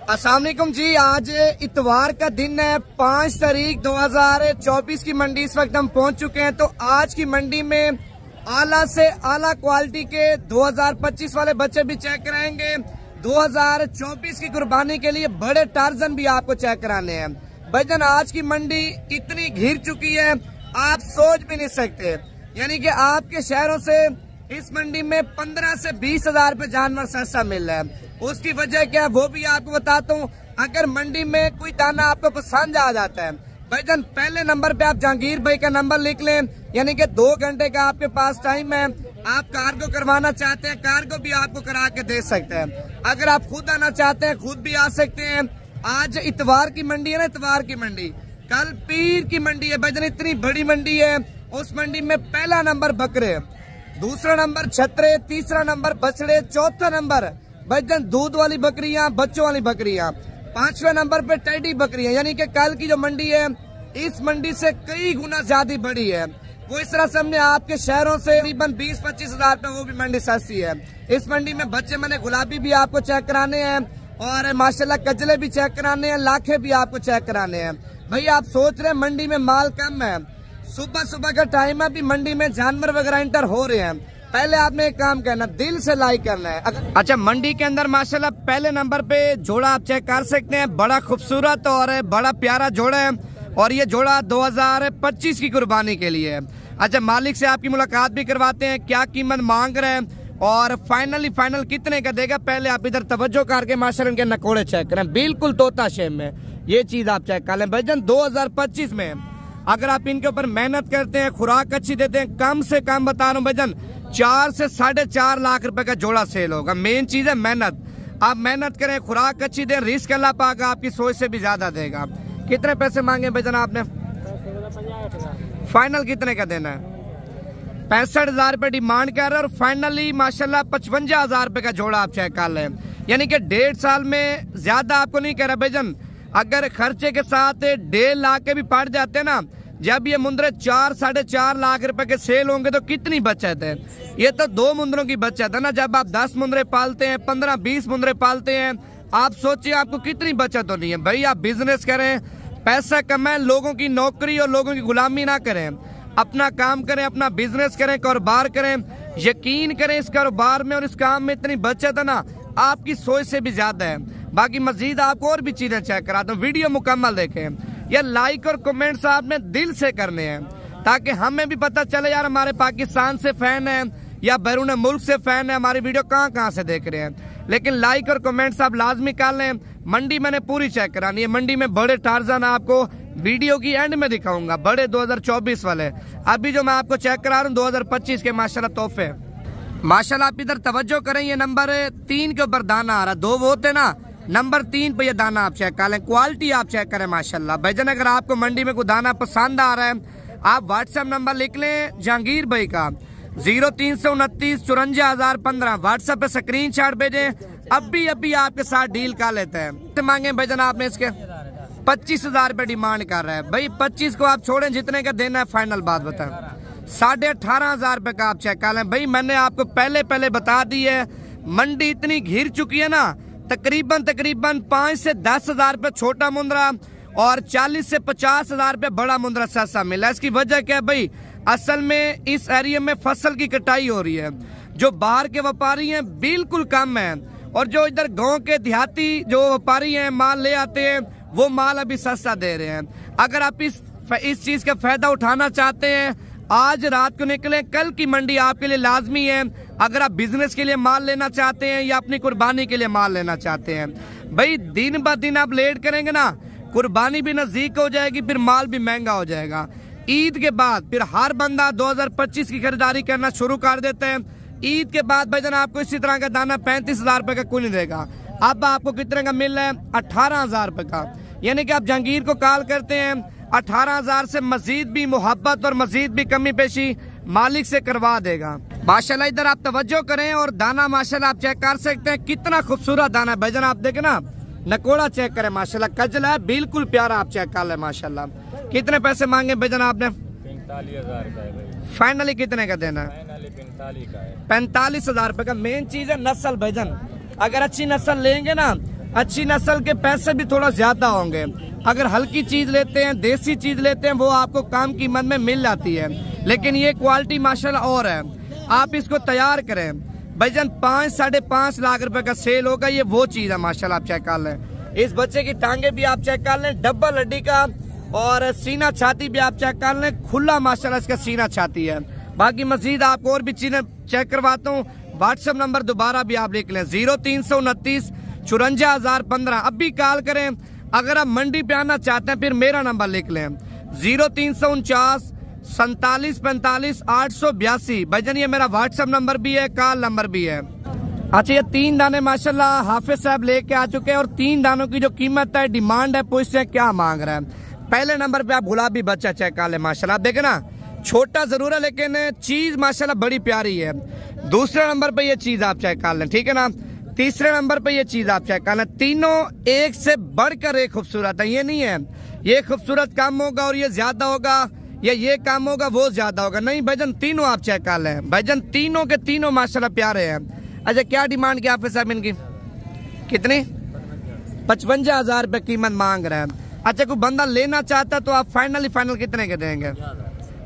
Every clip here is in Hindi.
अस्सलाम वालेकुम जी। आज इतवार का दिन है, 5 तारीख 2024 की मंडी इस वक्त हम पहुंच चुके हैं। तो आज की मंडी में आला से आला क्वालिटी के 2025 वाले बच्चे भी चेक कराएंगे। 2024 की कुर्बानी के लिए बड़े टार्जन भी आपको चेक कराने हैं। भाईजान आज की मंडी इतनी घिर चुकी है आप सोच भी नहीं सकते। यानी कि आपके शहरों से इस मंडी में 15 से 20 हजार रुपए जानवर सस्ता मिल रहा है। उसकी वजह क्या है वो भी आपको बताता हूँ। अगर मंडी में कोई दाना आपको पसंद आ जाता है भाईजान, पहले नंबर पे आप जहांगीर भाई का नंबर लिख लें। यानी कि 2 घंटे का आपके पास टाइम है। आप कार्गो करवाना चाहते हैं, कार्गो भी आपको करा के दे सकते हैं। अगर आप खुद आना चाहते हैं खुद भी आ सकते हैं। आज इतवार की मंडी है ना, इतवार की मंडी, कल पीर की मंडी है भाईजान। इतनी बड़ी मंडी है। उस मंडी में पहला नंबर बकरे, दूसरा नंबर छतरे, तीसरा नंबर बछड़े, चौथा नंबर भाईजान दूध वाली बकरियां, बच्चों वाली बकरियां, 5वें नंबर पे टेडी बकरियां। यानी कि कल की जो मंडी है इस मंडी से कई गुना ज्यादा बड़ी है। वो इस तरह से हमने आपके शहरों से करीबन 20-25 हजार पे वो भी मंडी सस्ती है। इस मंडी में बच्चे मैंने गुलाबी भी आपको चेक कराने हैं और माशाल्लाह कजले भी चेक कराने हैं, लाखे भी आपको चेक कराने हैं। भाई आप सोच रहे हैं मंडी में माल कम है, सुबह सुबह का टाइम है, अभी मंडी में जानवर वगैरह एंटर हो रहे हैं। पहले आपने एक काम करना, दिल से लाइक करना है। अच्छा, मंडी के अंदर माशाल्लाह पहले नंबर पे जोड़ा आप चेक कर सकते हैं। बड़ा खूबसूरत और बड़ा प्यारा जोड़ा है और ये जोड़ा 2025 की कुर्बानी के लिए है। अच्छा, मालिक से आपकी मुलाकात भी करवाते हैं, क्या कीमत मांग रहे हैं और फाइनल कितने का देगा। पहले आप इधर तवज्जो करके माशाल्लाह इनके नकोड़े चेक करें, बिल्कुल तोता शेप में ये चीज आप चेक कर लें भाईजान। 2025 में अगर आप इनके ऊपर मेहनत करते हैं, खुराक अच्छी देते हैं, कम से कम बता रहा हूँ भाईजान 4 से 4.5 लाख रुपए का जोड़ा सेल होगा। मेन चीज है मेहनत। आप मेहनत करें, खुराक अच्छी दें, रिस्क अल्लाह पाक आपकी सोच से भी ज्यादा देगा। कितने पैसे मांगे भाईजान आपने? फाइनल कितने का देना है? 65 हजार रुपए डिमांड कर रहे हैं और फाइनली माशाल्लाह 55 हजार रुपए का जोड़ा आप चेक कर लें। यानी कि 1.5 साल में ज्यादा आपको नहीं कह रहा भाईजान। अगर खर्चे के साथ 1.5 लाख के भी पड़ जाते हैं ना, जब ये मुंदरे 4-4.5 लाख रुपए के सेल होंगे तो कितनी बचत है। ये तो 2 मुंदरों की बचत है ना। जब आप 10 मुंदरे पालते हैं, 15-20 मुंदरे पालते हैं, आप सोचिए आपको कितनी बचत होनी है। भाई आप बिजनेस करें, पैसा कमाएं, लोगों की नौकरी और लोगों की गुलामी ना करें। अपना काम करें, अपना बिजनेस करें, कारोबार करें। यकीन करें इस कारोबार में और इस काम में इतनी बचत है ना, आपकी सोच से भी ज्यादा है। बाकी मजीद आपको और भी चीजें चेक कराता हूँ, वीडियो मुकम्मल देखें। ये लाइक और कमेंट्स आपने दिल से करने हैं ताकि हमें भी पता चले यार हमारे पाकिस्तान से फैन है या बैरून मुल्क से फैन है, हमारी वीडियो कहाँ से देख रहे हैं। लेकिन लाइक और कमेंट्स आप लाजमी कर लें। मंडी मैंने पूरी चेक करानी है। मंडी में बड़े टार्जन आपको वीडियो की एंड में दिखाऊंगा, बड़े 2024 वाले। अभी जो मैं आपको चेक करा रहा हूँ 2025 के माशाल्लाह तोहफे। माशाल्लाह आप इधर तवज्जो करें, ये नंबर 3 के ऊपर दाना आ रहा, 2 वो होते ना, नंबर 3 पे ये दाना आप चेक कर लें। क्वालिटी आप चेक करें माशाल्लाह भाईजान। अगर आपको मंडी में कोई दाना पसंद आ रहा है आप व्हाट्सएप नंबर लिख लें जहांगीर भाई का 0329 54 व्हाट्सएप पे स्क्रीनशॉट भेजें। अभी आपके साथ डील कर लेते हैं। मांगे भाईजान आपने इसके 25 हजार रुपए डिमांड कर रहा है। भाई 25 को आप छोड़ें, जितने का देना है फाइनल बात बताएं। 18.5 हजार रुपए का आप चेक कर लें। भाई मैंने आपको पहले बता दी है, मंडी इतनी घिर चुकी है ना, तकरीबन 5 से 10 हजार रुपए छोटा मुंदरा और 40 से 50 हजार रुपए बड़ा मुंदरा सस्ता मिला। इसकी वजह क्या है भाई, असल में इस एरिया में फसल की कटाई हो रही है। जो बाहर के व्यापारी हैं बिल्कुल कम है और जो इधर गांव के देहाती जो व्यापारी हैं माल ले आते हैं वो माल अभी सस्ता दे रहे हैं। अगर आप इस चीज का फायदा उठाना चाहते हैं आज रात को निकले, कल की मंडी आपके लिए लाजमी है। अगर आप बिजनेस के लिए माल लेना चाहते हैं या अपनी कुर्बानी के लिए माल लेना चाहते हैं, भाई दिन ब दिन आप लेट करेंगे ना, कुर्बानी भी नजदीक हो जाएगी, फिर माल भी महंगा हो जाएगा। ईद के बाद फिर हर बंदा 2025 की खरीदारी करना शुरू कर देते हैं। ईद के बाद भाईजान आपको इसी तरह का दाना 35 हजार रुपए का कोई नहीं देगा। अब आपको कितने का मिल रहा है? 18 हजार रुपए का। यानी कि आप जहांगीर को कॉल करते हैं, 18 हजार से मजीद भी मोहब्बत और मजीद भी कमी पेशी मालिक से करवा देगा। माशाल्लाह इधर आप तवज्जो करें और दाना माशाल्लाह आप चेक कर सकते हैं, कितना खूबसूरत दाना है भाईजान। आप देखें ना, नकोड़ा चेक करें माशाल्लाह, कजला है बिल्कुल प्यारा, आप चेक कर लें माशाल्लाह। कितने पैसे मांगे भाईजान आपने? 45 हजार। फाइनली कितने का देना है? 45 हजार रुपए का। मेन चीज है नस्ल भाईजान। अगर अच्छी नस्ल लेंगे ना अच्छी नस्ल के पैसे भी थोड़ा ज्यादा होंगे। अगर हल्की चीज लेते हैं, देसी चीज लेते हैं, वो आपको कम कीमत में मिल जाती है। लेकिन ये क्वालिटी माशाल्लाह और है, आप इसको तैयार करें भाईजान 5 साढ़े 5 लाख रुपए का सेल होगा। ये वो चीज है माशाल्लाह, आप चेक कर लें। इस बच्चे की टांगे भी आप चेक कर लें, डबल हड्डी का, और सीना छाती भी आप चेक कर लें, खुला माशाल्लाह इसका सीना छाती है। बाकी मजीद आपको और भी चीजें चेक करवाता हूँ। व्हाट्सएप नंबर दोबारा भी आप लिख लें 0329 54,015। अभी कॉल करें। अगर आप मंडी पे आना चाहते हैं फिर मेरा नंबर लिख लें 0349 47 45 882। भाईजान ये मेरा व्हाट्सएप नंबर भी है, कॉल नंबर भी है। अच्छा, ये 3 दाने माशाल्लाह हाफिज साहब लेके आ चुके हैं, और 3 दानों की जो कीमत है, डिमांड है, पूछते क्या मांग रहा है। पहले नंबर पे आप गुलाबी बच्चा चेक कर ले माशाल्लाह, देखे ना, छोटा जरूर है लेकिन चीज माशाल्लाह बड़ी प्यारी है। दूसरे नंबर पे ये चीज आप चेक कर लें, ठीक है ना। तीसरे नंबर पे ये चीज आप चेक कर लें। तीनों एक से बढ़कर एक खूबसूरत है। ये नहीं है ये खूबसूरत कम होगा और ये ज्यादा होगा, या ये कम होगा वो ज्यादा होगा, नहीं भाईजान, तीनों आप चेक कर लें। भाईजान तीनों के तीनों माशाल्लाह प्यारे हैं। अच्छा, क्या डिमांड क्या हाफिज साहब इनकी? कितनी? 55,000 रुपए कीमत मांग रहे हैं। अच्छा, कोई बंदा लेना चाहता तो आप फाइनल कितने के देंगे?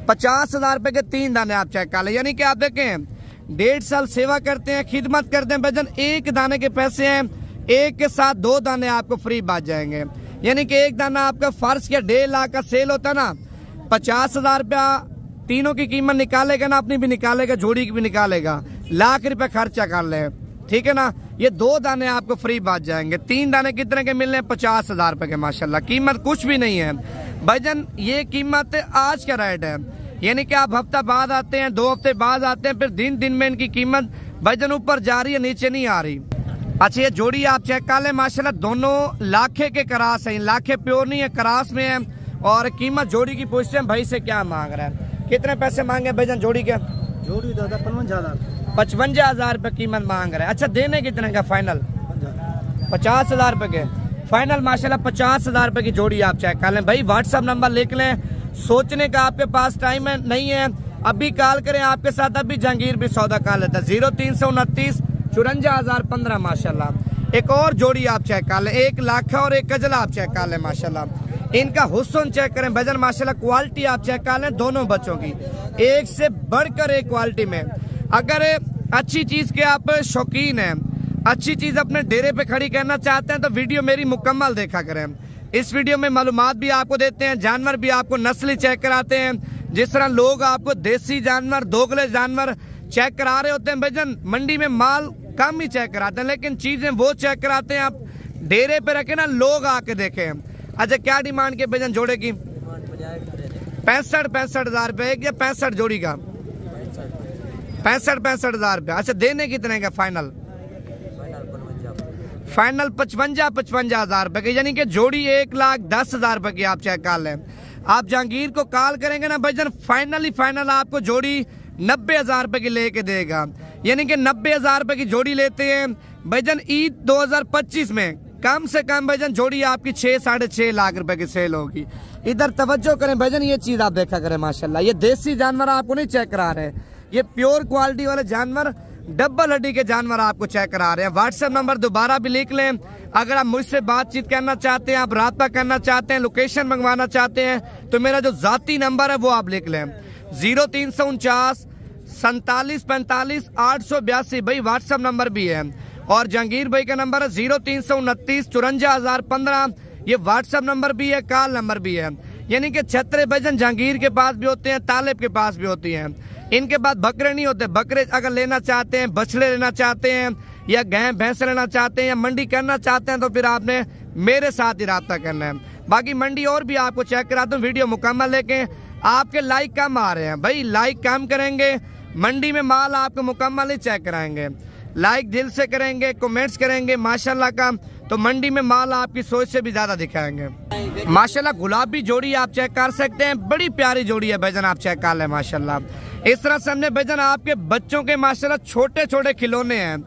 50,000 रुपए के 3 दाने आप चेक कर लें। यानी कि आप देखें 1.5 साल सेवा करते हैं, खिदमत करते हैं भाईजान, 1 दाने के पैसे हैं, 1 के साथ 2 दाने आपको फ्री बात जाएंगे। यानी कि 1 दाना आपका फर्श के 1.5 लाख का सेल होता ना, 50,000 रुपया तीनों की कीमत निकालेगा ना, अपनी भी निकालेगा, जोड़ी की भी निकालेगा, लाख रुपए खर्चा कर ले, ठीक है ना। ये 2 दाने आपको फ्री बात जाएंगे। 3 दाने कितने के मिलने? 50,000 रुपए के माशाल्लाह। कीमत कुछ भी नहीं है भाईजान, ये कीमत आज का रेट है। यानी कि आप हफ्ता बाद आते हैं, 2 हफ्ते बाद आते हैं, फिर दिन में इनकी कीमत भाईजान ऊपर जा रही है, नीचे नहीं आ रही। अच्छा, ये जोड़ी आप चेक कर ले माशाल्लाह, दोनों लाखे के करास है, लाखे प्योर नहीं है, करास में है। और कीमत जोड़ी की पूछते हैं भाई से क्या मांग रहा है, कितने पैसे मांगे भाईजान जोड़ी के? जोड़ी दादा 55,000 रुपए कीमत मांग रहा है। अच्छा, देने कितने का फाइनल? 50,000 रुपए के फाइनल माशाल्लाह। 50,000 रुपए की जोड़ी आप चेक कर लें। भाई व्हाट्सएप नंबर लिख लें, सोचने का आपके पास टाइम है नहीं है, अभी कॉल करें, आपके साथ अभी जहांगीर भी सौदा कर लेता है। 0329 54,015 माशाल्लाह। एक और जोड़ी आप चेक कर लें, 1 लाखा और 1 गजला आप चेक कर लें माशाल्लाह। इनका हुस्न चेक करें भजन माशाल्लाह, क्वालिटी आप चेक कर लें दोनों बच्चों की, एक से बढ़कर एक क्वालिटी में। अगर अच्छी चीज के आप शौकीन हैं, अच्छी चीज अपने डेरे पे खड़ी करना चाहते हैं तो वीडियो मेरी मुकम्मल देखा करें। इस वीडियो में मालूमात भी आपको देते हैं, जानवर भी आपको नस्ली चेक कराते हैं। जिस तरह लोग आपको देसी जानवर, दोगले जानवर चेक करा रहे होते हैं भजन, मंडी में माल कम ही चेक कराते हैं, लेकिन चीजें वो चेक कराते हैं आप डेरे पे रखे ना, लोग आके देखें। अच्छा, क्या डिमांड के भजन जोड़े की? 65,000 रुपए एक, या 65 जोड़ी का? 65,000 रुपए। अच्छा, देने कितने का फाइनल? फाइनल 55,000 रुपए की, यानी कि जोड़ी 1,10,000 रुपए की आप चेक कर लें। आप जहांगीर को कॉल करेंगे ना भाईजान, फाइनल आपको जोड़ी 90,000 रुपए की लेके देगा। यानी कि 90,000 रुपए की जोड़ी लेते हैं भाईजान। ईद 2025 में कम से कम भाईजान जोड़ी आपकी 6 साढ़े 6 लाख रुपए की सेल होगी। इधर तवज्जो करें भाईजान, ये चीज आप देखा करें माशाल्लाह। ये देसी जानवर आपको नहीं चेक करा रहे, ये प्योर क्वालिटी वाले जानवर, डबल हड्डी के जानवर आपको चेक करा रहे हैं। व्हाट्सएप नंबर दोबारा भी लिख लें। अगर आप मुझसे बातचीत करना चाहते हैं, आप राब्ता करना चाहते हैं, लोकेशन मंगवाना चाहते हैं, तो मेरा जो जाती नंबर है वो आप लिख लें 0349 47 45 882। भाई व्हाट्सएप नंबर भी है। और जहांगीर भाई का नंबर है 0329 54,015। ये व्हाट्सएप नंबर भी है, कॉल नंबर भी है। यानी कि छतरे भजन जहांगीर के पास भी होते हैं, तालिब के पास भी होती हैं। इनके पास बकरे नहीं होते। बकरे अगर लेना चाहते हैं, बछड़े लेना चाहते हैं, या गाय भैंस लेना चाहते हैं, या मंडी करना चाहते हैं, तो फिर आपने मेरे साथ ही राब्ता करना है। बाकी मंडी और भी आपको चेक कराता हूँ, वीडियो मुकम्मल लेके। आपके लाइक कम आ रहे हैं भाई, लाइक कम करेंगे, मंडी में माल आपको मुकम्मल ही चेक कराएंगे। लाइक दिल से करेंगे, कमेंट्स करेंगे माशाल्लाह का, तो मंडी में माल आपकी सोच से भी ज्यादा दिखाएंगे माशाल्लाह। गुलाबी जोड़ी आप चेक कर सकते हैं, बड़ी प्यारी जोड़ी है भजन, आप चेक कर लें माशाल्लाह। इस तरह से हमने भजन आपके बच्चों के माशाल्लाह छोटे छोटे खिलौने हैं।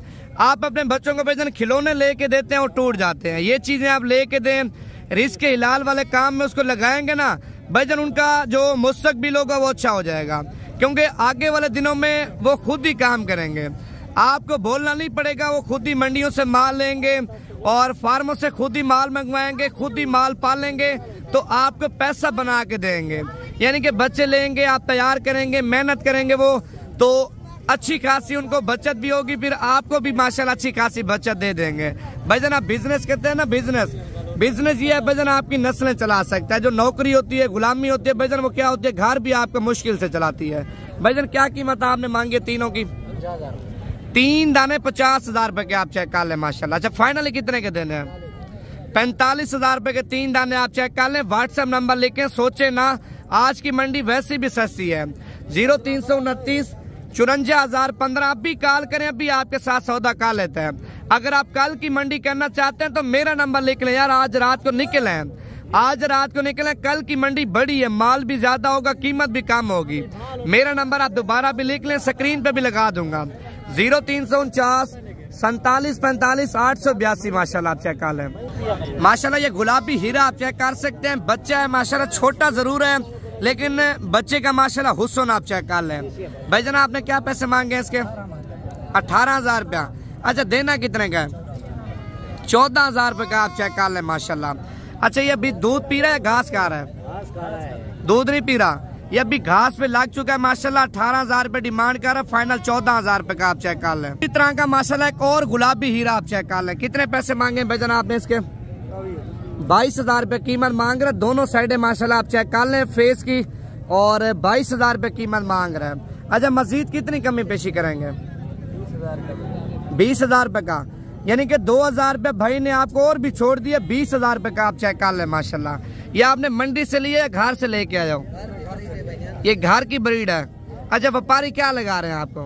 आप अपने बच्चों को भजन खिलौने लेके देते हैं और टूट जाते हैं, ये चीजें आप लेके दें, रिस्क हिलाल वाले काम में उसको लगाएंगे ना भजन, उनका जो मुस्तकबिल होगा वो अच्छा हो जाएगा, क्योंकि आगे वाले दिनों में वो खुद ही काम करेंगे। आपको बोलना नहीं पड़ेगा, वो खुद ही मंडियों से माल लेंगे, और फार्मों से खुद ही माल मंगवाएंगे, खुद ही माल पालेंगे, तो आपको पैसा बना के देंगे। यानी कि बच्चे लेंगे, आप तैयार करेंगे, मेहनत करेंगे वो, तो अच्छी खासी उनको बचत भी होगी, फिर आपको भी माशाल्लाह अच्छी खासी बचत दे देंगे। भाईजान आप बिजनेस करते हैं ना, बिजनेस ये है भाईजान, आपकी नस्लें चला सकता है। जो नौकरी होती है, गुलामी होती है भाईजान, वो क्या होती है, घर भी आपको मुश्किल से चलाती है। भाईजान क्या कीमत आपने मांगी तीनों की? 3 दाने 50,000 रुपए के आप चेक कर लें माशाल्लाह। अच्छा फाइनली कितने के देने हैं? 45,000 रुपए के 3 दाने आप चेक कर लें। व्हाट्सएप नंबर लिखें, सोचे ना, आज की मंडी वैसे भी सस्ती है। 0329 54,015 अभी कॉल करें, अभी आपके साथ सौदा कर लेते हैं। अगर आप कल की मंडी करना चाहते हैं तो मेरा नंबर लिख लें यार, आज रात को निकलें, कल की मंडी बड़ी है, माल भी ज्यादा होगा, कीमत भी कम होगी। मेरा नंबर आप दोबारा भी लिख लें, स्क्रीन पे भी लगा दूंगा, 0349 47 45 882 माशाल्लाह। आप चेक कर लें माशाल्लाह, ये गुलाबी हीरा आप चेक कर सकते हैं। बच्चा है माशाल्लाह, छोटा जरूर है लेकिन बच्चे का माशाल्लाह हुस्न आप चेक कर लें। भाईजान आपने क्या पैसे मांगे इसके? 18,000 रुपया। अच्छा देना कितने का है? 14,000 रुपए का आप चेक कर लें माशाल्लाह। अच्छा ये अभी दूध पी रहा है, घास खा रहा है? दूध नहीं पी रहा, ये अभी घास पे लग चुका है माशाल्लाह। 18,000 रुपए डिमांड कर रहा है, फाइनल 14,000 रुपए का आप चेक कर लें। इस तरह का माशाल्लाह एक और गुलाबी हीरा आप चेक कर लें। कितने पैसे मांगे भाईजान आपने इसके? 22,000 रुपए कीमत मांग रहे, दोनों साइडें माशाल्लाह आप चेक कर लें फेस की, और 22,000 रुपए कीमत मांग रहे हैं। अच्छा मजीद कितनी कमी पेशी करेंगे? 20,000 रुपए का, यानी कि 2,000 रुपए भाई ने आपको और भी छोड़ दिया। 20,000 रुपए का आप चेक कर लें माशाल्लाह। ये आपने मंडी से लिए या घर से लेके आए हो? ये घर की ब्रीड है। अच्छा व्यापारी क्या लगा रहे हैं आपको?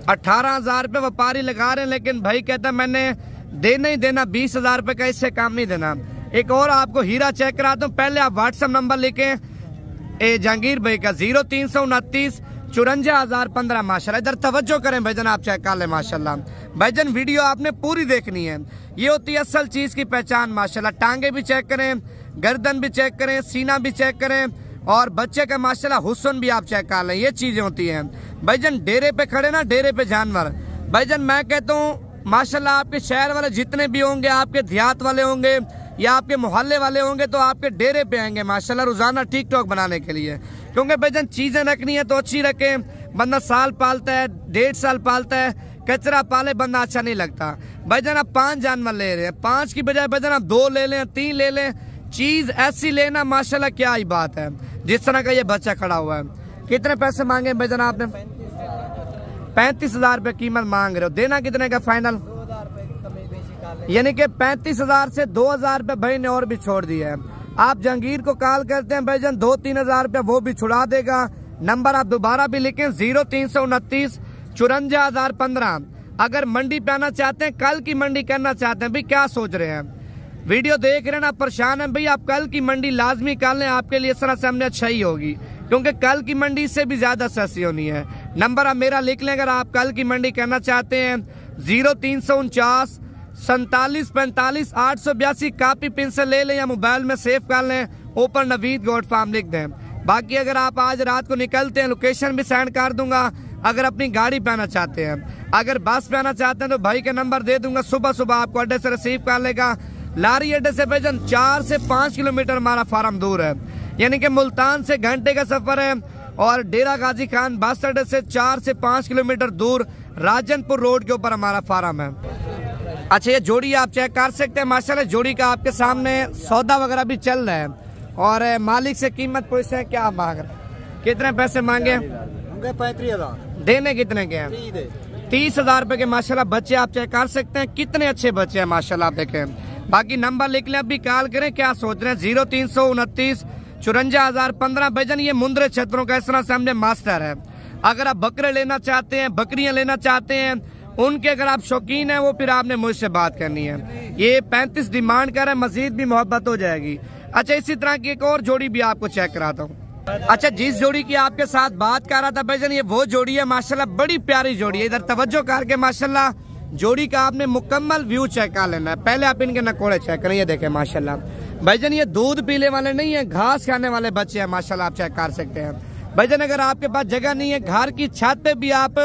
18,000 रुपए व्यापारी लगा रहे हैं, लेकिन भाई कहता है मैंने देना ही देना, 20,000 रुपए का, इससे काम नहीं देना। एक और आपको हीरा चेक कराता हूँ, पहले आप व्हाट्सएप नंबर लिखें जहांगीर भाई का, 0329 54,015 माशाल्लाह। इधर तवज्जो करें भाईजान, आप चेक कर लें माशाल्लाह। भाईजान वीडियो आपने पूरी देखनी है, ये होती है असल चीज की पहचान माशाल्लाह। टांगे भी चेक करें, गर्दन भी चेक करें, सीना भी चेक करें, और बच्चे का माशाल्लाह हुस्न भी आप चेक कर लें। ये चीजें होती हैं भाईजान। डेरे पे खड़े ना, डेरे पे जानवर भाईजान, मैं कहता हूँ माशाल्लाह आपके शहर वाले जितने भी होंगे, आपके देहात वाले होंगे या आपके मोहल्ले वाले होंगे, तो आपके डेरे पे आएंगे माशाल्लाह रोजाना टिकटॉक बनाने के लिए। क्योंकि भाईजान चीजें रखनी है तो अच्छी रखें। बंदा साल पालता है, 1.5 साल पालता है, कचरा पाले बंदा अच्छा नहीं लगता। भाईजान आप 5 जानवर ले रहे हैं, 5 की बजाय भाईजान आप 2 ले लें, 3 ले लें, चीज ऐसी लेना माशाल्लाह, क्या ही बात है। जिस तरह का ये बच्चा खड़ा हुआ है, कितने पैसे मांगे भाईजान आपने? 35,000 रुपए कीमत मांग रहे हो, देना कितने का फाइनल? यानी कि 35,000 से 2,000 रुपए भाई ने और भी छोड़ दिए है। आप जहांगीर को कॉल करते हैं भाईजान, 2-3 हजार रुपया वो भी छुड़ा देगा। नंबर आप दोबारा भी लिखें, 0329 54,015। अगर मंडी पे आना चाहते हैं, कल की मंडी करना चाहते हैं, भाई क्या सोच रहे हैं? वीडियो देख रहे हैं ना, परेशान है भाई, आप कल की मंडी लाजमी कर लें, आपके लिए इस तरह से हमने अच्छा ही होगी, क्योंकि कल की मंडी से भी ज्यादा सस्ती होनी है। नंबर आप मेरा लिख लें अगर आप कल की मंडी करना चाहते हैं, 0349 47 45 882। कापी पेंसिल ले लें या मोबाइल में सेव कर लें, ऊपर नवीद गोट फार्म लिख दें। बाकी अगर आप आज रात को निकलते हैं, लोकेशन भी सेंड कर दूंगा। अगर अपनी गाड़ी पे आना चाहते हैं, अगर बस पे आना चाहते हैं, तो भाई का नंबर दे दूंगा, सुबह सुबह आपको अड्डे से रिसीव कर लेगा। लारी अड्डे से भाईजान 4 से 5 किलोमीटर हमारा फार्म दूर है, यानी कि मुल्तान से घंटे का सफर है, और डेरा गाजी खान बस अड्डे से 4 से 5 किलोमीटर दूर राजनपुर रोड के ऊपर हमारा फार्म है। अच्छा ये जोड़ी आप चेक कर सकते हैं माशाल्लाह, जोड़ी का आपके सामने सौदा वगैरह भी चल रहा है, और मालिक से कीमत पूछते हैं क्या मांग रहे, कितने पैसे मांगे? 35,000। देने कितने के हैं? 30,000 रुपए के माशाल्लाह। बच्चे आप चेक कर सकते हैं, कितने अच्छे बच्चे हैं माशाल्लाह, आप देखें। बाकी नंबर लिख लें, अभी कॉल करें, क्या सोच रहे हैं? 0329 54,015। भाईजान ये मुंद्रे छतरों का इस तरह से हमने मास्टर है। अगर आप बकरे लेना चाहते हैं, बकरियां लेना चाहते हैं, उनके अगर आप शौकीन हैं, वो फिर आपने मुझसे बात करनी है। ये 35 डिमांड कर रहे हैं, मजीद भी मोहब्बत हो जाएगी। अच्छा इसी तरह की एक और जोड़ी भी आपको चेक कराता हूँ। अच्छा जिस जोड़ी की आपके साथ बात कर रहा था भाईजान, ये वो जोड़ी है माशाल्लाह, बड़ी प्यारी जोड़ी है। इधर तवज्जो करके माशाल्लाह जोड़ी का आपने मुकम्मल व्यू चेक कर लेना है। पहले आप इनके नकोड़े चेक करें, ये देखें माशाल्लाह। भाईजान ये दूध पीने वाले नहीं है, घास खाने वाले बच्चे हैं माशाल्लाह, आप चेक कर सकते हैं। भाईजान अगर आपके पास जगह नहीं है, घर की छत पे भी आप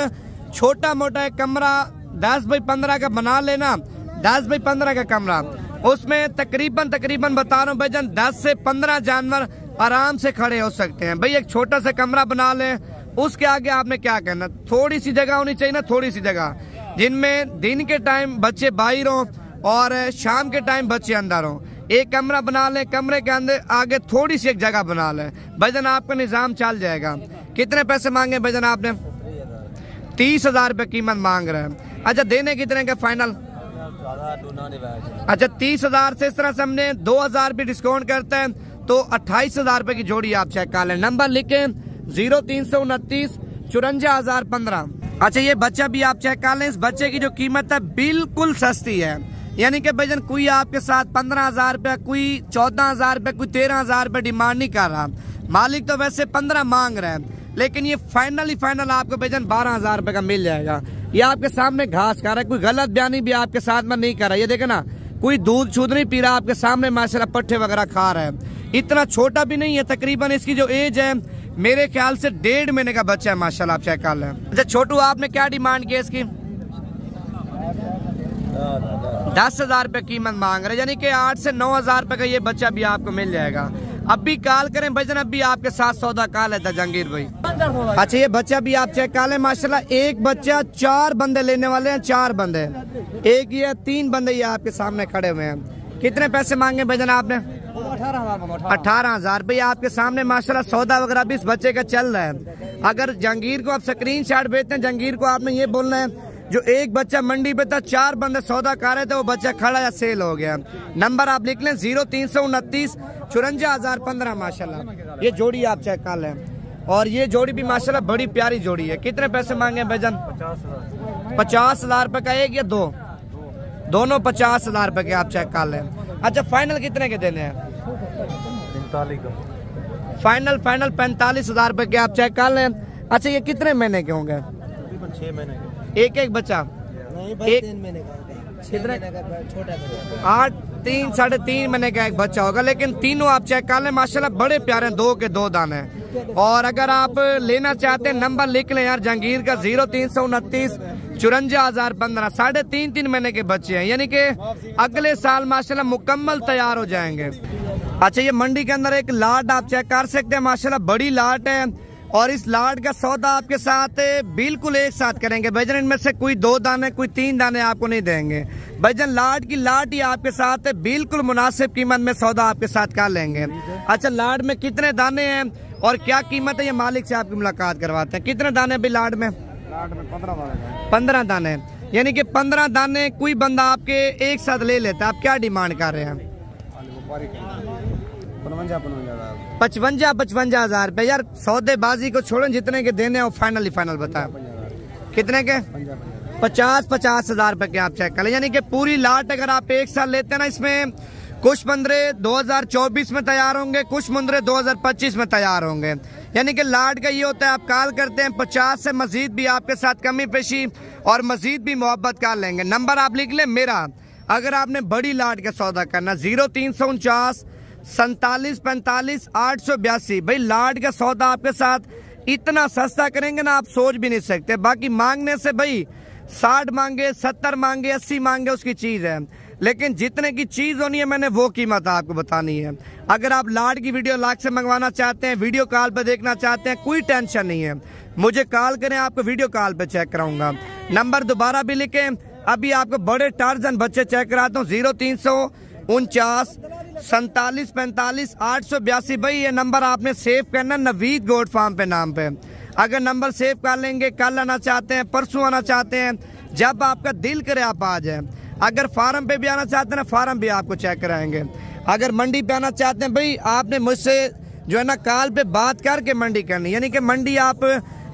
छोटा मोटा एक कमरा 10 बाई 15 का बना लेना, 10 बाई 15 का कमरा, उसमें तकरीबन बता रहा हूँ भाईजान 10 से 15 जानवर आराम से खड़े हो सकते हैं। भाई एक छोटा सा कमरा बना लें, उसके आगे आपने क्या करना, थोड़ी सी जगह होनी चाहिए ना, थोड़ी सी जगह जिनमें दिन के टाइम बच्चे बाहर हों और शाम के टाइम बच्चे अंदर हों। एक कमरा बना लें, कमरे के अंदर आगे थोड़ी सी एक जगह बना लें, भाईजान आपका निजाम चल जाएगा। कितने पैसे मांगे भाईजान आपने? 30,000 रुपये कीमत मांग रहे हैं। अच्छा देने कितने के फाइनल? अच्छा 30,000 से इस तरह से हमने 2,000 भी डिस्काउंट करते हैं तो 28,000 रुपये की जोड़ी आप चेक कर लें। नंबर लिखें 0329 54,015। अच्छा ये बच्चा भी आप चेक कर लें, इस बच्चे की जो कीमत है बिल्कुल सस्ती है, यानी कि भाईजान कोई आपके साथ 15,000 रुपये, कोई 14,000 रुपये, कोई 13,000 रुपये डिमांड नहीं कर रहा। मालिक तो वैसे 15 मांग रहे हैं, लेकिन ये फाइनल आपको भाईजान 12,000 रुपये का मिल जाएगा। ये आपके सामने घास खा रहा है, कोई गलत बयानी भी आपके साथ में नहीं कर रहा। ये देखे ना, कोई दूध छूद नहीं पी रहा, आपके सामने माशाल्लाह पट्टे वगैरह खा रहा है। इतना छोटा भी नहीं है, तकरीबन इसकी जो एज है मेरे ख्याल से 1.5 महीने का बच्चा है माशाल्लाह, आप चेक कर लें। अच्छा छोटू आपने क्या डिमांड की इसकी? 10,000 रुपये कीमत मांग रहे, यानी कि 8 से 9,000 रुपये का ये बच्चा भी आपको मिल जाएगा। अब भी कॉल करें भाईजान, अब भी आपके साथ सौदा कॉल है जहांगीर भाई। अच्छा ये बच्चा भी आप चेक कर लें माशाल्लाह, एक बच्चा 4 बंदे लेने वाले हैं, 4 बंदे, एक ये 3 बंदे ये आपके सामने खड़े हुए हैं। कितने पैसे मांगे भाईजान आपने? 18,000 रुपये आपके सामने माशाल्लाह सौदा वगैरह भी इस बच्चे का चल रहा है। अगर जहांगीर को आप स्क्रीनशॉट भेजते हैं, जहांगीर को आपने ये बोलना है जो एक बच्चा मंडी पे था, 4 बंदे सौदा कर रहे थे, वो बच्चा खड़ा या सेल हो गया। नंबर आप लिख लें 0329 54,015 माशाल्लाह। ये जोड़ी आप चेक कर लें, और ये जोड़ी भी माशाल्लाह बड़ी प्यारी जोड़ी है। कितने पैसे मांगे भाईजान? 50,000 रुपये का एक या दो? दोनों 50,000 रुपये के आप चेक कर लें। अच्छा फाइनल कितने के देने हैं? 45 का फाइनल 45,000 रुपये के आप चेक कर लें। अच्छा ये कितने महीने के होंगे? 6 महीने के। एक बच्चा नहीं, बस 3 महीने का छोटा 8 3 साढ़े 3 महीने का एक बच्चा होगा, लेकिन तीनों आप चेक कर लें माशाल्लाह बड़े प्यारे, 2 के 2 दाने। और अगर आप लेना चाहते हैं नंबर लिख लें यार जहांगीर का 0329 54,015। 3.5 महीने के बच्चे हैं, यानी कि अगले साल माशाल्लाह मुकम्मल तैयार हो जाएंगे। अच्छा ये मंडी के अंदर एक लाट आप चेक कर सकते हैं माशाल्लाह, बड़ी लाट है, और इस लाट का सौदा आपके साथ बिल्कुल एक साथ करेंगे भाईजान। इनमें से कोई 2 दाने, कोई 3 दाने आपको नहीं देंगे भाईजान। लाट की लाट ही आपके साथ बिल्कुल मुनासिब कीमत में सौदा आपके साथ कर लेंगे। अच्छा लाट में कितने दाने हैं और क्या कीमत है, ये मालिक से आपकी मुलाकात करवाते हैं। कितने दाने अभी लाट में? 15 दाने, यानी कि 15 दाने कोई बंदा आपके एक साथ ले लेता है। आप क्या डिमांड कर रहे हैं? 55,000 रुपये। यार सौदेबाजी को छोड़ें, जितने के देने हैं फाइनल बताएं। कितने के? 50,000 रुपये के आप चेक कर लें, यानी कि पूरी लाट अगर आप एक साल लेते हैं ना, इसमें कुछ मुंदरे 2024 में तैयार होंगे, कुछ मुंदरे 2025 में तैयार होंगे। यानी कि लाट का ये होता है, आप कॉल करते हैं 50 से मजीद भी आपके साथ कमी पेशी और मजीद भी मोहब्बत कर लेंगे। नंबर आप लिख लें मेरा, अगर आपने बड़ी लाट का सौदा करना 0349 47 45 882। भाई लाट का सौदा आपके साथ इतना सस्ता करेंगे ना, आप सोच भी नहीं सकते। बाकी मांगने से भाई 60 मांगे, 70 मांगे, 80 मांगे, उसकी चीज है, लेकिन जितने की चीज होनी है मैंने वो कीमत आपको बतानी है। अगर आप लाट की वीडियो लाख से मंगवाना चाहते हैं, वीडियो कॉल पे देखना चाहते हैं, कोई टेंशन नहीं है, मुझे कॉल करें, आपको वीडियो कॉल पे चेक कराऊंगा। नंबर दोबारा भी लिखें, अभी आपको बड़े टार्जन बच्चे चेक कराता हूँ 0349 47 45 882। भाई ये नंबर आपने सेव करना नवीद गोट फार्म पे नाम पे। अगर नंबर सेव कर लेंगे, कल आना चाहते हैं, परसों आना चाहते हैं, जब आपका दिल करे आप आ जाए। अगर फार्म पे भी आना चाहते हैं ना, फार्म भी आपको चेक कराएंगे। अगर मंडी पे आना चाहते हैं, भाई आपने मुझसे जो है ना कॉल पे बात करके मंडी करनी, यानी कि मंडी आप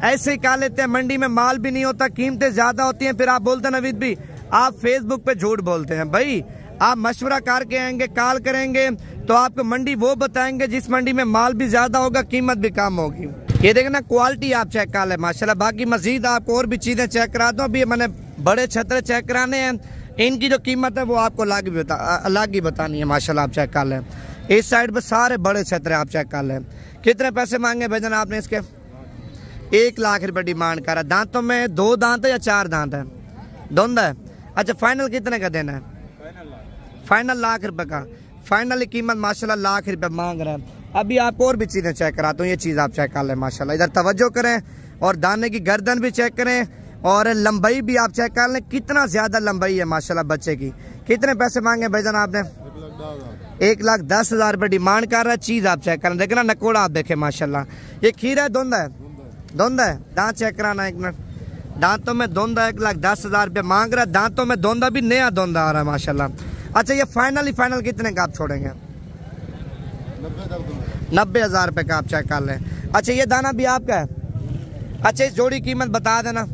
ऐसे ही कर लेते हैं, मंडी में माल भी नहीं होता, कीमतें ज्यादा होती हैं, फिर आप बोलते हैं नवीद भी आप फेसबुक पे झूठ बोलते हैं। भाई आप मशवरा करके आएंगे, कॉल करेंगे तो आपको मंडी वो बताएंगे जिस मंडी में माल भी ज्यादा होगा, कीमत भी कम होगी। ये देखना क्वालिटी आप चेक कर ले माशाल्लाह। बाकी मजीद आपको और भी चीजें चेक करा दूं, अभी मैंने बड़े छतरे चेक कराने हैं, इनकी जो कीमत है वो आपको अलग ही बतानी है माशाल्लाह। आप चेक कर लें, इस साइड पे सारे बड़े छतरे आप चेक कर लें। कितने पैसे मांगे भाईजान आपने इसके? 1 लाख रुपए डिमांड करा। दांतों में 2 दांत है या 4 दांत है? दोनों है। अच्छा फाइनल कितने का देना है? फाइनल लाख रुपए का, फाइनल कीमत माशाल्लाह लाख रुपए मांग रहे हैं। अभी आपको और भी चीजें चेक कराता हूँ, ये चीज आप चेक कर लें माशाल्लाह। इधर तवज्जो करें और दाने की गर्दन भी चेक करें और लंबाई भी आप चेक कर लें, कितना ज्यादा लंबाई है माशाल्लाह बच्चे की। कितने पैसे मांगे भाईजान आपने? 1,10,000 रुपए डिमांड कर रहा है। चीज आप चेक करें, देखना नकोड़ा आप देखें माशाल्लाह। ये खीरा है धुंध है? धुंध है। दांत चेक कराना एक मिनट। दांतों में धुंध है, 1,10,000 रुपए मांग रहा है। दांतों में धुंध भी नया धुंध आ रहा है माशाल्लाह। अच्छा ये फाइनल कितने का आप छोड़ेंगे? 90,000 रुपए का आप चेक कर लें। अच्छा ये दाना भी आपका है? अच्छा इस जोड़ी कीमत बता देना।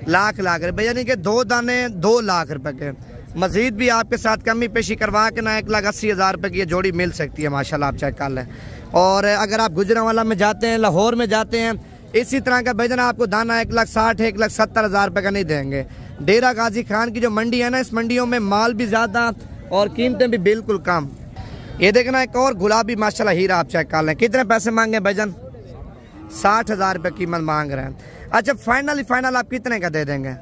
लाख रुपए, यानी कि 2 दाने 2 लाख रुपए के। मजीद भी आपके साथ कमी पेशी करवा के ना 1,80,000 रुपए की ये जोड़ी मिल सकती है माशाल्लाह, आप चेक कर लें। और अगर आप गुजरांवाला में जाते हैं, लाहौर में जाते हैं, इसी तरह का भाईजान आपको दाना 1,60,000 1,70,000 रुपए का नहीं देंगे। डेरा गाजी खान की जो मंडी है ना, इस मंडियों में माल भी ज्यादा और कीमतें भी बिल्कुल कम। ये देखना एक और गुलाबी माशाल्लाह हीरा आप चेक कर लें। कितने पैसे मांगे भाईजान? 60,000 रुपए कीमत मांग रहे हैं। अच्छा फाइनल आप कितने का दे देंगे?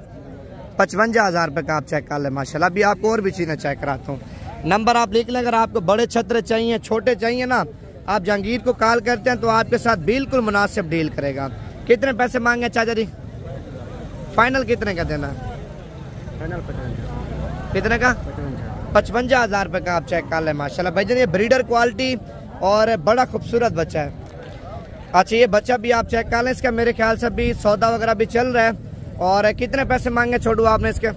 55,000 रुपए का आप चेक कर लें माशाल्लाह। अभी आपको और भी चीजें चेक कराता हूँ। नंबर आप लिख लें, अगर आपको बड़े छतरे चाहिए, छोटे चाहिए ना, आप जहांगीर को कॉल करते हैं तो आपके साथ बिल्कुल मुनासिब डील करेगा। कितने पैसे मांगे चाचा जी? फाइनल कितने का देना? कितने का? 55,000 रुपए का आप चेक कर लें माशाल्लाह। भाईजान ये ब्रीडर क्वालिटी और बड़ा खूबसूरत बच्चा है। अच्छा ये बच्चा भी आप चेक कर लें, इसका मेरे ख्याल से भी सौदा वगैरह भी चल रहा है। और कितने पैसे मांगे छोड़ू आपने इसके?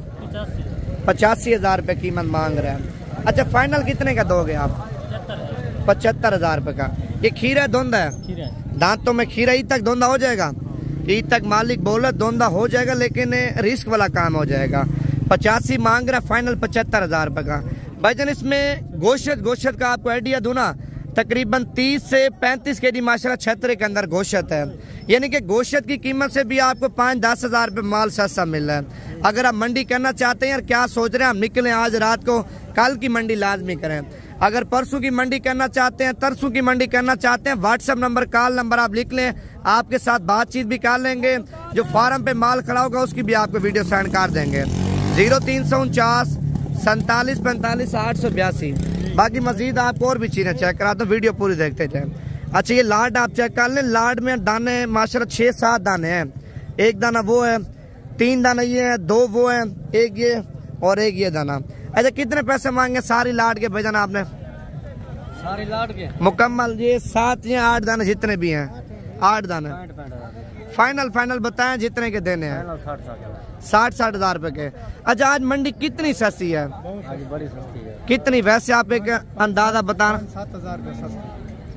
85,000 रुपए कीमत मांग रहे हैं। अच्छा फाइनल कितने का दोगे आप? 75,000 रुपए का। ये खीरा धुंध है? दांतों में खीरा ईद तक धुंधा हो जाएगा? ईद तक मालिक बोला धुंधा हो जाएगा, लेकिन रिस्क वाला काम हो जाएगा। 85 मांग रहा, फाइनल 75,000 रुपए का। भाईजान इसमें गोश्त का आपको आइडिया दूं ना, तकरीबन 30 से 35 केजी माशाल्लाह छतरे के अंदर गोश्त है। यानी कि गोश्त की कीमत से भी आपको 5-10 हज़ार रुपये माल सस्ता मिल रहा है। अगर आप मंडी करना चाहते हैं, यार क्या सोच रहे हैं, हम निकलें आज रात को, कल की मंडी लाजमी करें। अगर परसों की मंडी करना चाहते हैं, तरसों की मंडी करना चाहते हैं, व्हाट्सएप नंबर, कॉल नंबर आप लिख लें, आपके साथ बातचीत भी कर लेंगे। जो फार्म पे माल खड़ा होगा उसकी भी आपको वीडियो सेंड कर देंगे। 0349 47 45 882। बाकी मजीद आपको और भी चीजें चेक करा दो, वीडियो पूरी देखते जाए। अच्छा ये लाड आप चेक कर लें, लाड में दाने माशाल्लाह 6-7 दाने हैं। एक दाना वो है, 3 दाना ये है, 2 वो है, एक ये और एक ये दाना। अच्छा कितने पैसे मांगे सारी लाड के भाईजान आपने? सारी लाड के मुकम्मल ये 7 या 8 दाने जितने भी हैं, 8 दाने। फाइनल बताएं जितने के देने हैं। 60 हज़ार रुपए के। अच्छा आज मंडी कितनी सस्ती है? आज बड़ी सस्ती है। कितनी वैसे आप एक अंदाजा बताना? 7,000 रुपये सस्ती।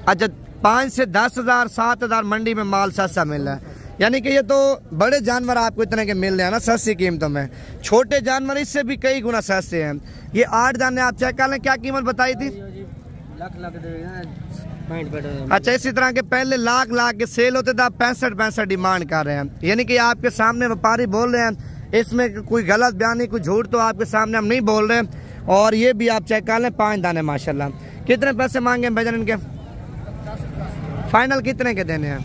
अच्छा 5 से 10 हज़ार 7 हज़ार मंडी में माल सस्ता मिल रहा है। यानी कि ये तो बड़े जानवर आपको इतने के मिल रहे हैं ना सस्ती कीमतों में। छोटे जानवर इससे भी कई गुना सस्ते हैं। ये 8 दाने आप चेक कर लें, क्या कीमत बताई थी? अच्छा इसी तरह के पहले लाख के सेल होते थे, आप 65 डिमांड कर रहे हैं। यानी कि आपके सामने व्यापारी बोल रहे हैं, इसमें कोई गलत बयान नहीं, कोई झूठ तो आपके सामने हम नहीं बोल रहे। और ये भी आप चेक कर लें 5 दाने माशाल्लाह। कितने पैसे मांगे भाईजान इनके? फाइनल कितने के देने हैं?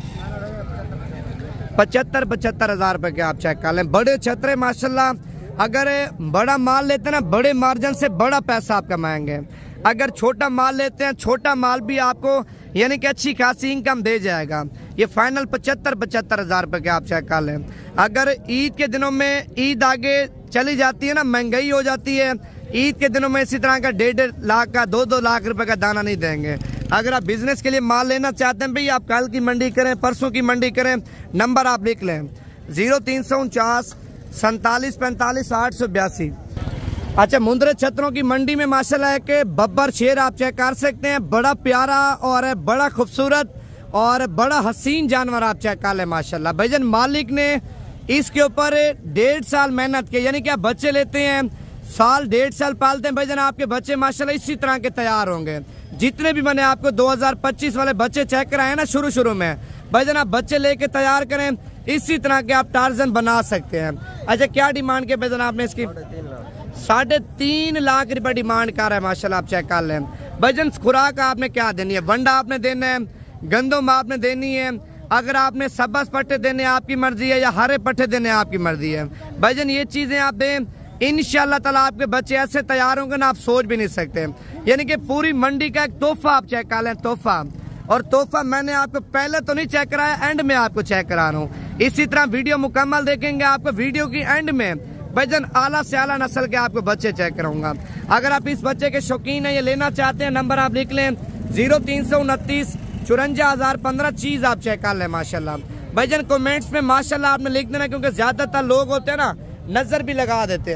75 हज़ार रुपए के आप चेक कर लें। बड़े छतरे माशाल्लाह। अगर बड़ा माल लेते हैं ना, बड़े मार्जिन से बड़ा पैसा आप कमाएंगे। अगर छोटा माल लेते हैं, छोटा माल भी आपको यानी कि अच्छी खासी इनकम दे जाएगा। ये फाइनल 75 हज़ार रुपए के आप चेक कर लें। अगर ईद के दिनों में, ईद आगे चली जाती है ना, महंगाई हो जाती है, ईद के दिनों में इसी तरह का 1.5 लाख का 2-2 लाख रुपए का दाना नहीं देंगे। अगर आप बिजनेस के लिए माल लेना चाहते हैं भाई, आप कल की मंडी करें, परसों की मंडी करें, नंबर आप लिख लें 0349 47 45 882। अच्छा मुंद्रे छतरों की मंडी में माशाल्लाह है कि बब्बर शेर आप चेक कर सकते हैं। बड़ा प्यारा और बड़ा खूबसूरत और बड़ा हसीन जानवर आप चेक कर लें माशाल्लाह। भाईजान मालिक ने इसके ऊपर 1.5 साल मेहनत की। यानी कि आप बच्चे लेते हैं, साल 1.5 साल पालते हैं भाईजान, आपके बच्चे माशाल्लाह इसी तरह के तैयार होंगे। जितने भी मैंने आपको 2025 वाले बच्चे चेक कराए ना शुरू में, भाईजान आप बच्चे लेके तैयार करें, इसी तरह के आप टार्जन बना सकते हैं। अच्छा क्या डिमांड के भाईजान आपने इसकी? 3.5 लाख रुपए डिमांड कर रहा है माशाल्लाह, आप चेक कर लें। भाईजान खुराक आपने क्या देनी है? वंडा आपने देना है, गंदम आपने देनी है। अगर आपने सबस पट्टे देने आपकी मर्जी है या हरे पट्टे देने आपकी मर्जी है। भाईजान ये चीजें आप दें, इंशाल्लाह ताला आपके बच्चे ऐसे तैयार होंगे ना, आप सोच भी नहीं सकते। यानी कि पूरी मंडी का एक तोहफा आप चेक कर लें, तोहफा। और तोहफा मैंने आपको पहले तो नहीं चेक कराया, एंड में आपको चेक करा रहा हूँ। इसी तरह वीडियो मुकम्मल देखेंगे, आपको वीडियो की एंड में भाईजान आला से आला नस्ल के आपको बच्चे चेक कराऊंगा। अगर आप इस बच्चे के शौकीन है, ये लेना चाहते हैं, नंबर आप लिख लें 0329 54,015। चीज आप चेक कर लें माशाल्लाह। भाईजान कमेंट्स में माशाल्लाह आपने लिख देना, क्योंकि ज्यादातर लोग होते हैं ना नजर भी लगा देते हैं।